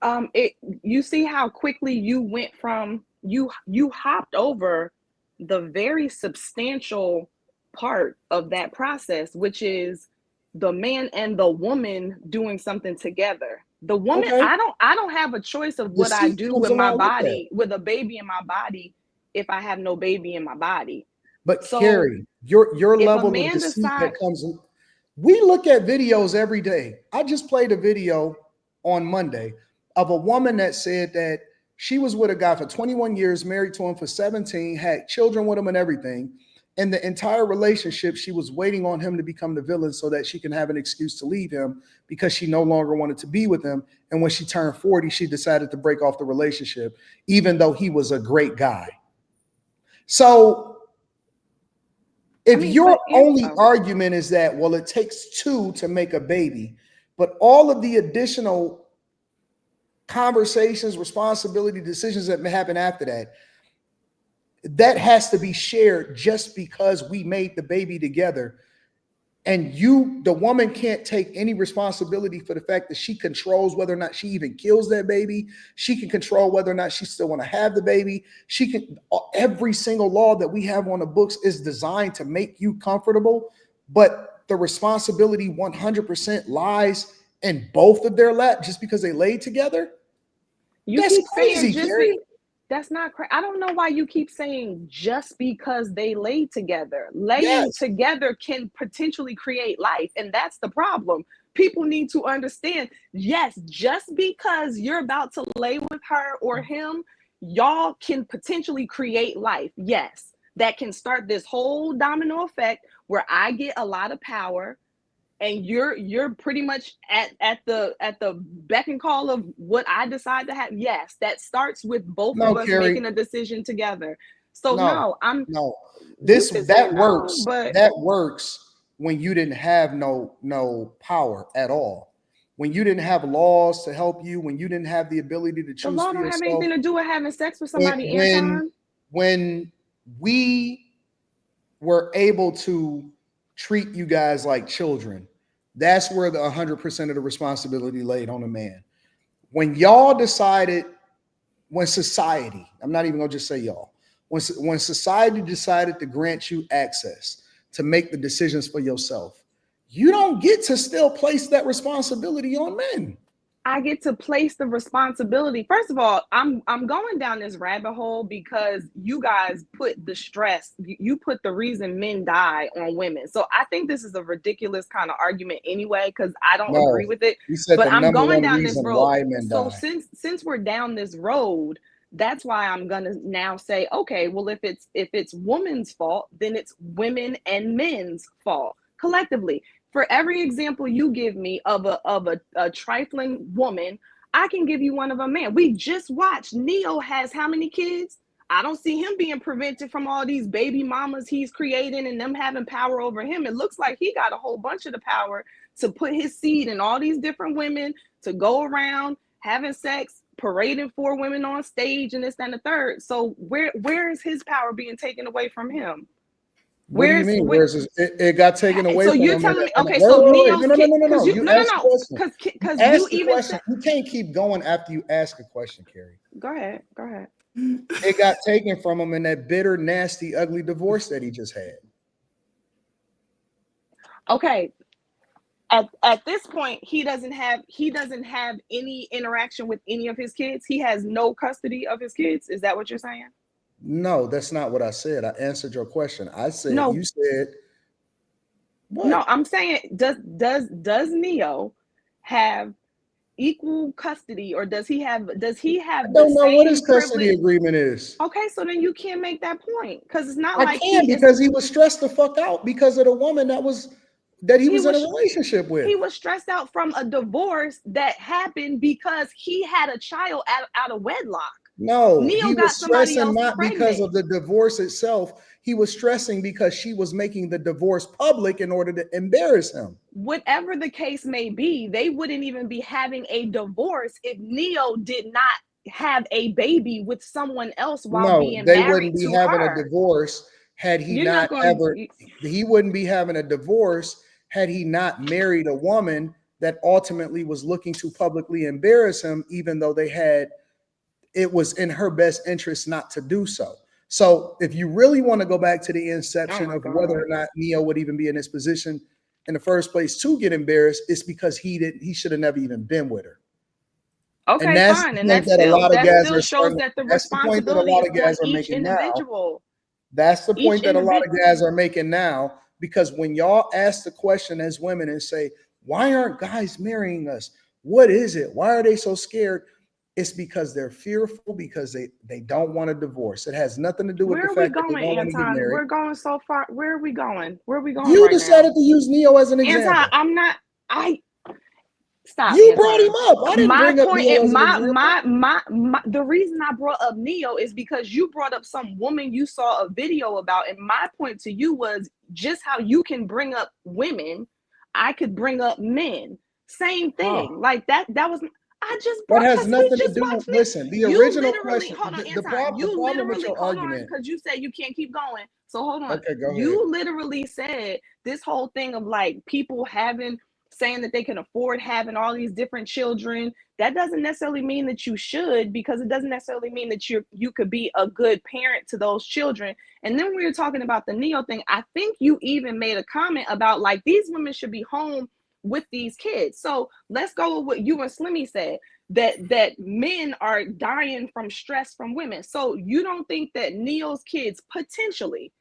It you see how quickly you went from you hopped over the very substantial part of that process, which is the man and the woman doing something together. The woman, Okay. I don't have a choice of what I Deceit do comes with my along with that. body, with a baby in my body, if I have no baby in my body. But So Carrie, your if a level of man deceit that decide, comes in, we look at videos every day. I just played a video on Monday of a woman that said that she was with a guy for 21 years, married to him for 17, had children with him and everything. And the entire relationship, she was waiting on him to become the villain so that she can have an excuse to leave him because she no longer wanted to be with him. And when she turned 40, she decided to break off the relationship, even though he was a great guy. So I if mean, your but only oh, argument is that, well, it takes two to make a baby, but all of the additional conversations, responsibility, decisions that may happen after that, that has to be shared just because we made the baby together. And you, the woman, can't take any responsibility for the fact that she controls whether or not she even kills that baby. She can control whether or not she still want to have the baby. She can. Every single law that we have on the books is designed to make you comfortable, but the responsibility 100% lies in both of their lap just because they laid together. you That's keep saying crazy, just Carrie. be that's not correct. I don't know why you keep saying just because they lay together. Laying Yes. together can potentially create life, and that's the problem. People need to understand, yes, just because you're about to lay with her or him, y'all can potentially create life. Yes, that can start this whole domino effect where I get a lot of power and you're pretty much at the beck and call of what I decide to have. Yes, that starts with both No, of us Carrie. making a decision together. So No, no, I'm no. you This can say that no, works. but That works when you didn't have no power at all. When you didn't have laws to help you, when you didn't have the ability to the choose law for don't have yourself, anything to do with having sex with when somebody, when Anton. when we were able to treat you guys like children, that's where the 100% of the responsibility laid on a man. When y'all decided, when society, I'm not even gonna just say y'all, when society decided to grant you access to make the decisions for yourself, you don't get to still place that responsibility on men. I get to place the responsibility. First of all, I'm going down this rabbit hole because you guys put the stress, you put the reason men die on women. So I think this is a ridiculous kind of argument anyway, because I don't No, agree with it. you said But the I'm number going one down this reason road. why men So die. since we're down this road, that's why I'm gonna now say, okay, well, if it's women's fault, then it's women and men's fault collectively. For every example you give me of a trifling woman, I can give you one of a man. We just watched Neo has how many kids? I don't see him being prevented from all these baby mamas he's creating and them having power over him. It looks like he got a whole bunch of the power to put his seed in all these different women, to go around having sex, parading four women on stage, and this and the third. So where is his power being taken away from him? What do you Where's mean? what? Where's this? It got taken away So from you're him. telling me, And okay? wait, So wait, wait. No, Neo's no, no, kid, no, no, because no. you You no no asked the no, question. You because you asked the even question. said, You can't keep going after you ask a question, Carrie. go ahead. It got taken from him in that bitter, nasty, ugly divorce that he just had. Okay, at this point, he doesn't have any interaction with any of his kids. He has no custody of his kids. Is that what you're saying? No, that's not what I said. I answered your question. I said, No, you said, no. what? I'm saying, does Neo have equal custody, or does he have I the don't know what same his custody privilege? agreement is. Okay, so then you can't make that point because it's not I like can he is. because he was stressed the fuck out because of the woman that he He was in a was relationship he with. was stressed out from a divorce that happened because he had a child out of wedlock. No, Neo he got was somebody stressing else not because pregnant. of the divorce itself. He was stressing because she was making the divorce public in order to embarrass him. Whatever the case may be, they wouldn't even be having a divorce if Neo did not have a baby with someone else while No, being they wouldn't married be to having a her. divorce had he You're not not going ever, to. he wouldn't be having a divorce had he not married a woman that ultimately was looking to publicly embarrass him, even though it was in her best interest not to do so. So if you really want to go back to the Oh inception my of whether God. or not Neo would even be in this position in the first place to get embarrassed, it's because he should have never even been with her. And Okay, that's fine. the And point that a lot of that guys still are shows starting. that the That's the point that a responsibility lot is of on guys are each making now. individual. That's the Each point that a lot of individual. guys are making now, because when y'all ask the question as women and say, why aren't guys marrying us? What is it? Why are they so scared? It's because they're fearful, because they don't want a divorce. It has nothing to do with the Where are we fact that they going, don't want to get Anton? married. We're going so far. Where are we going? Where are we going You right now? decided to use Neo as an Anton, example. I'm not. I Stop, You brought him Anton. up. I didn't My bring up point, Neo as an example. my, the reason I brought up Neo is because you brought up some woman you saw a video about, and my point to you was just how you can bring up women, I could bring up men. Same Huh. thing. Like that. That was. I just That brought has because we nothing to just do. watched it. Listen, the You original literally question, hold on, the Anton. You problem with literally your hold on argument. because you said you can't keep going. So hold on. Okay, go ahead. You literally said this whole thing of like people having saying that they can afford having all these different children. That doesn't necessarily mean that you should, because it doesn't necessarily mean that you could be a good parent to those children. And then we were talking about the Neo thing. I think you even made a comment about like these women should be home with these kids. So let's go with what you and Slimmy said, that men are dying from stress from women. So you don't think that Neo's kids potentially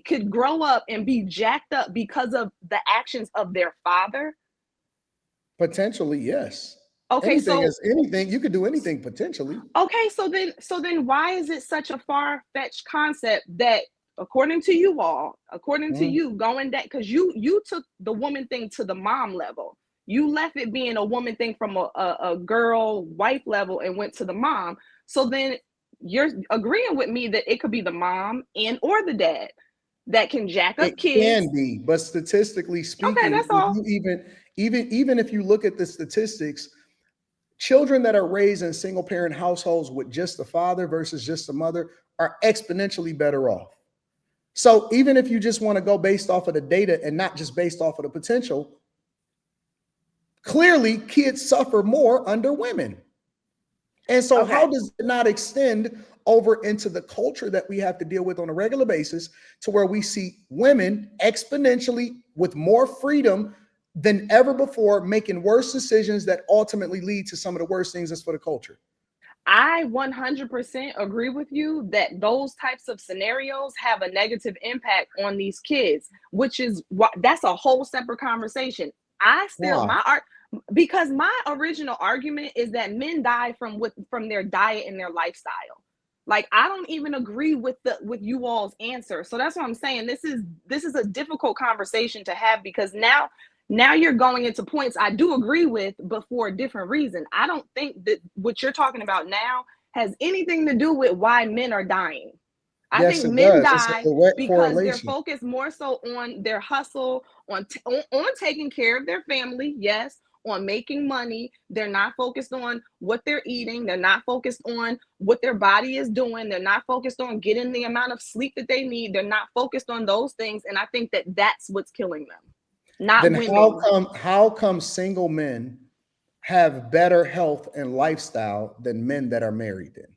could grow up and be jacked up because of the actions of their father? Potentially, yes. Okay, Anything so is anything. You could do anything potentially. okay, so then why is it such a far-fetched concept that according to you all, according to Mhm. you, going that because you took the woman thing to the mom level. You left it being a woman thing from a girl wife level and went to the mom. So then you're agreeing with me that it could be the mom and or the dad that can jack It up kids. can be, but statistically Okay, speaking, that's if all. you even if you look at the statistics, children that are raised in single parent households with just the father versus just the mother are exponentially better off. So even if you just want to go based off of the data and not just based off of the potential, clearly kids suffer more under women. And so, Okay. how does it not extend over into the culture that we have to deal with on a regular basis, to where we see women exponentially with more freedom than ever before, making worse decisions that ultimately lead to some of the worst things that's for the culture? I 100% agree with you that those types of scenarios have a negative impact on these kids, which is what that's a whole separate conversation. I still Why? my art because my original argument is that men die from their diet and their lifestyle. Like I don't even agree with you all's answer. So that's what I'm saying. This is a difficult conversation to have because now you're going into points I do agree with, but for a different reason. I don't think that what you're talking about now has anything to do with why men are dying. I Yes, think it men does. It's a die direct because they're correlation. focused more so on their hustle, on taking care of their family, yes, on making money. They're not focused on what they're eating. They're not focused on what their body is doing. They're not focused on getting the amount of sleep that they need. They're not focused on those things. And I think that that's what's killing them, not Then women. how come single men have better health and lifestyle than men that are married then?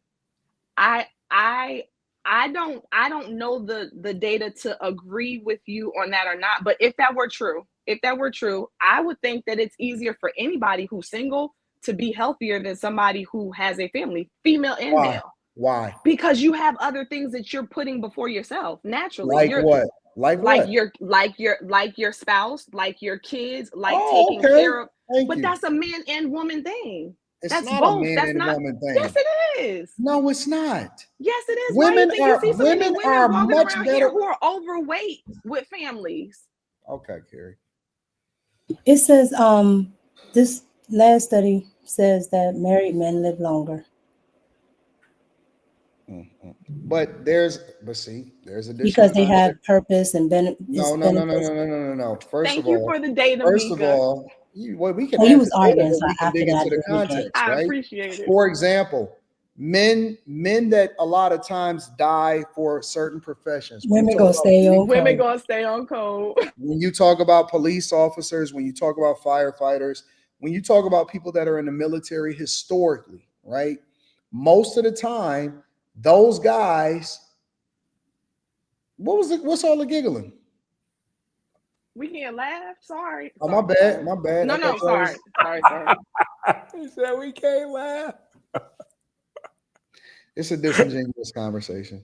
I I I don't know the data to agree with you on that or not. But if that were true, I would think that it's easier for anybody who's single to be healthier than somebody who has a family, female and Why? male, Why? because you have other things that you're putting before yourself naturally. Like You're what? Like like what? your spouse, like your kids, like Oh, taking okay. care of. Thank But you. that's a man and woman thing. It's That's not a both. man That's and not. woman Yes, thing. it is. No, it's not. Yes, it is. Why do you Women think you are see so many women women are walking much around here better. who are overweight with families? Okay, Carrie. It says this last study says that married men live longer Mm-mm. But see, there's additional because they context. have purpose and No, no, no, no, benefits. no, no, no, no, no. Thank you for the data, First of Mika. all, well, we can Well, you add was the data, arguing, but so we can after dig that I into the did look at it. context, I right? appreciate it. For example, Men that a lot of times die for certain professions. Women gonna stay on Women code. gonna stay on code. When you talk about police officers, when you talk about firefighters, when you talk about people that are in the military historically, right? Most of the time, those guys, what's all the giggling? We can't laugh. Sorry. Oh, my Sorry. bad, Sorry. my bad. I No, thought no, y'all was. sorry. Sorry. He said we can't laugh. It's a disingenuous conversation.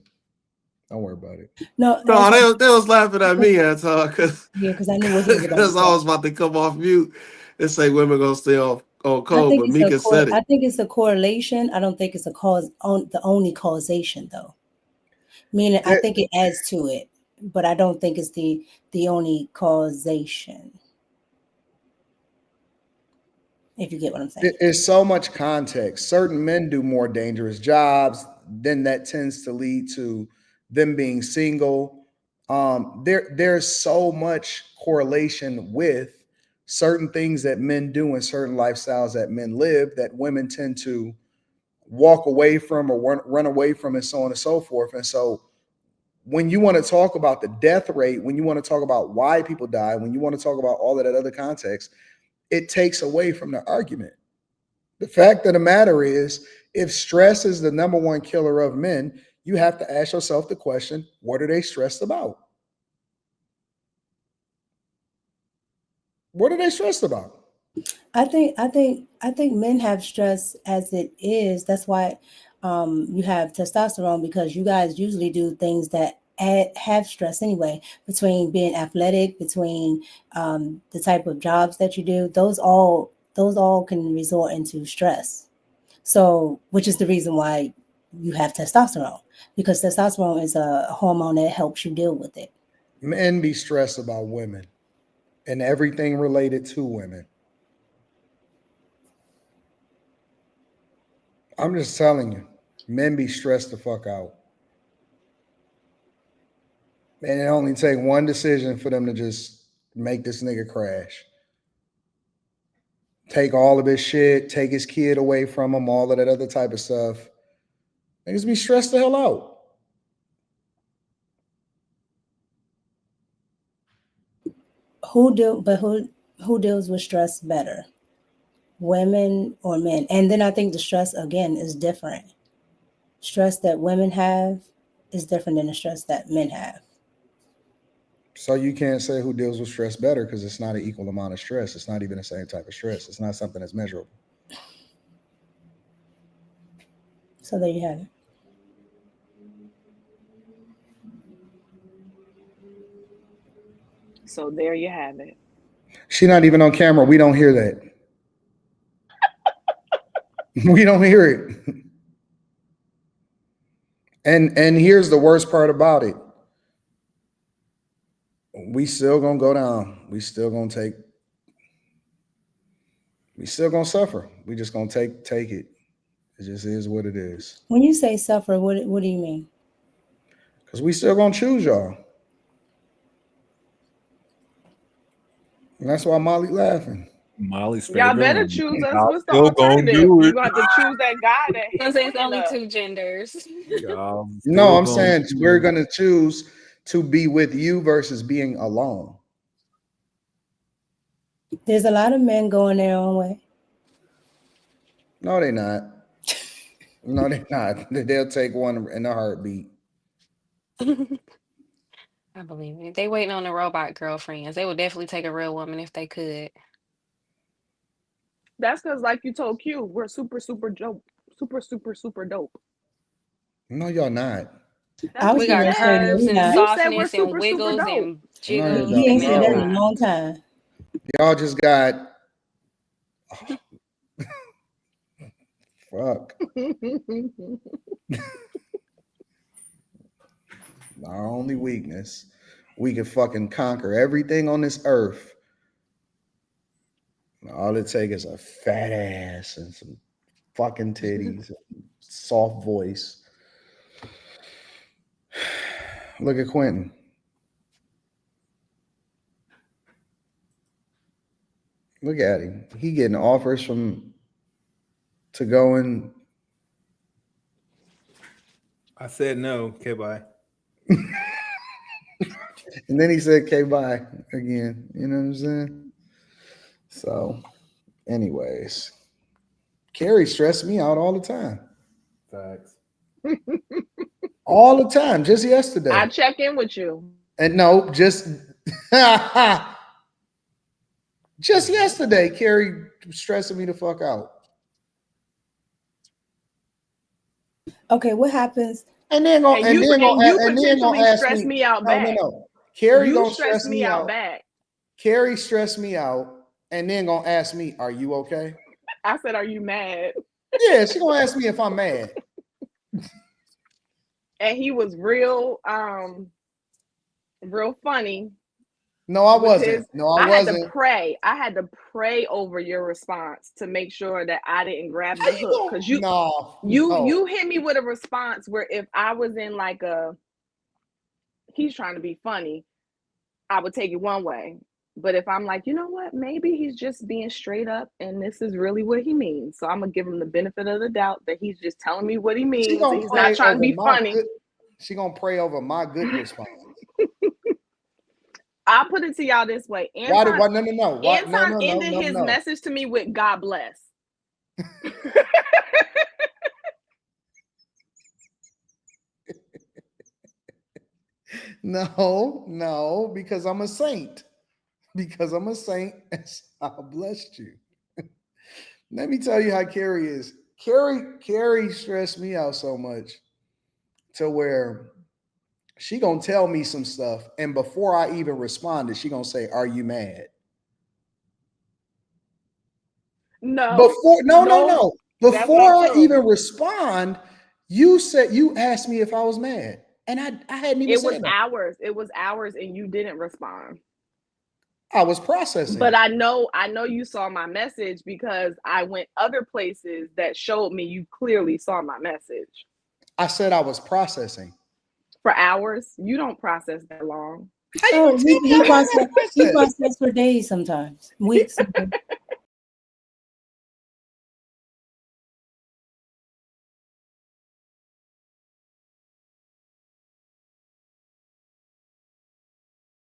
Don't worry about it. No, No, Anton, they was laughing at me, Anton, yeah, because I knew what he was about to because I say. was about to come off mute and say women gonna stay on I code, think but it's a Mika said I it. think it's a correlation. I don't think it's a cause on the only causation though. Meaning I think it adds to it, but I don't think it's the only causation. If you get what I'm saying. It's so much context. Certain men do more dangerous jobs, then that tends to lead to them being single. There's so much correlation with certain things that men do and certain lifestyles that men live that women tend to walk away from or run away from, and so on and so forth. And so when you want to talk about the death rate, when you want to talk about why people die, when you want to talk about all of that other context, it takes away from the argument. The fact of the matter is, if stress is the number one killer of men, you have to ask yourself the question, what are they stressed about? What are they stressed about? I think men have stress as it is. That's why you have testosterone because you guys usually do things that have stress anyway. Between being athletic, between the type of jobs that you do, those all can result into stress. So, which is the reason why you have testosterone because testosterone is a hormone that helps you deal with it. Men be stressed about women and everything related to women. I'm just telling you, men be stressed the fuck out. And it only take one decision for them to just make this nigga crash. Take all of his shit, take his kid away from him, all of that other type of stuff. Niggas be stressed the hell out. Who deals with stress better? Women or men? And then I think the stress again is different. Stress that women have is different than the stress that men have. So you can't say who deals with stress better because it's not an equal amount of stress. It's not even the same type of stress. It's not something that's measurable. So there you have it. So there you have it. She not even on camera. We don't hear that. We don't hear it. And here's the worst part about it. We still gonna go down. We still gonna suffer. We just gonna take it. It just is what it is. When you say suffer, what do you mean? Because we still gonna choose y'all. And that's why Molly laughing. Molly's Y'all favorite better woman. choose us. Y'all What's the still gonna alternative? do You're it. gonna have to choose that guy that hit Because there's women only up. two genders. Y'all No, still I'm gonna saying we're do gonna choose to be with you versus being alone. There's a lot of men going their own way. No, they not. No, they're not. They'll take one in a heartbeat. I believe it. They waiting on the robot girlfriends. They would definitely take a real woman if they could. That's because, like you told Q, we're super, super dope. Super, super, super dope. No, y'all not. I That's was what We you going got to say said. no, curves you're and not. You said we're softness and super, super wiggles dope. and No, you jiggles He don't. ain't and said that in a No, long everything. time. y'all just got fuck. Our only weakness. We can fucking conquer everything on this earth. All it takes is a fat ass and some fucking titties, and soft voice. Look at Quentin. Look at him. He getting offers from to go and I said no. Okay, bye. And then he said, "Okay, bye," again. You know what I'm saying? So, anyways, Carrie stressed me out all the time. Facts. All the time, just I yesterday. check in with you. And no, just just yesterday, Carrie stressing me the fuck out. Okay, what happens? And then gonna And and you then and you gonna and then gonna potentially ask stress me, me out no, no, back. no. Carrie You gonna stress stress me me out out. back. Carrie stressed me out, and then gonna ask me, "Are you okay?" I said, "Are you mad?" Yeah, she gonna ask me if I'm mad. And he was real funny No, I with wasn't. his. No, I I had to wasn't. pray. I had to pray over your response to make sure that I didn't grab How the you hook. Because gonna? No, you no. hit me with a response where if I was in like a he's trying to be funny, I would take it one way. But if I'm like, you know what, maybe he's just being straight up and this is really what he means. So I'm gonna give him the benefit of the doubt that he's just telling me what he She means and gonna he's not pray trying to over be my funny. good. She gonna pray over my good response. I'll put it to y'all this way. Why? No, no, no. Why? No, Anton no, no, ended no, his no. message to me with God bless. No, no, because I'm a saint. Because I'm a saint, and I blessed you. Let me tell you how Carrie is. Carrie stressed me out so much to where she gonna tell me some stuff, and before I even responded, she gonna say, "Are you mad?" No, Before no, no, no, no. that's Before not I true. even respond, you asked me if I was mad, and I hadn't even It was said that. hours. It was hours, and you didn't respond. I was processing. But I know you saw my message because I went other places that showed me you clearly saw my message. I said I was processing. For hours, you don't process that long. How you Oh, gonna tell me how long I he process? processed for days sometimes, weeks.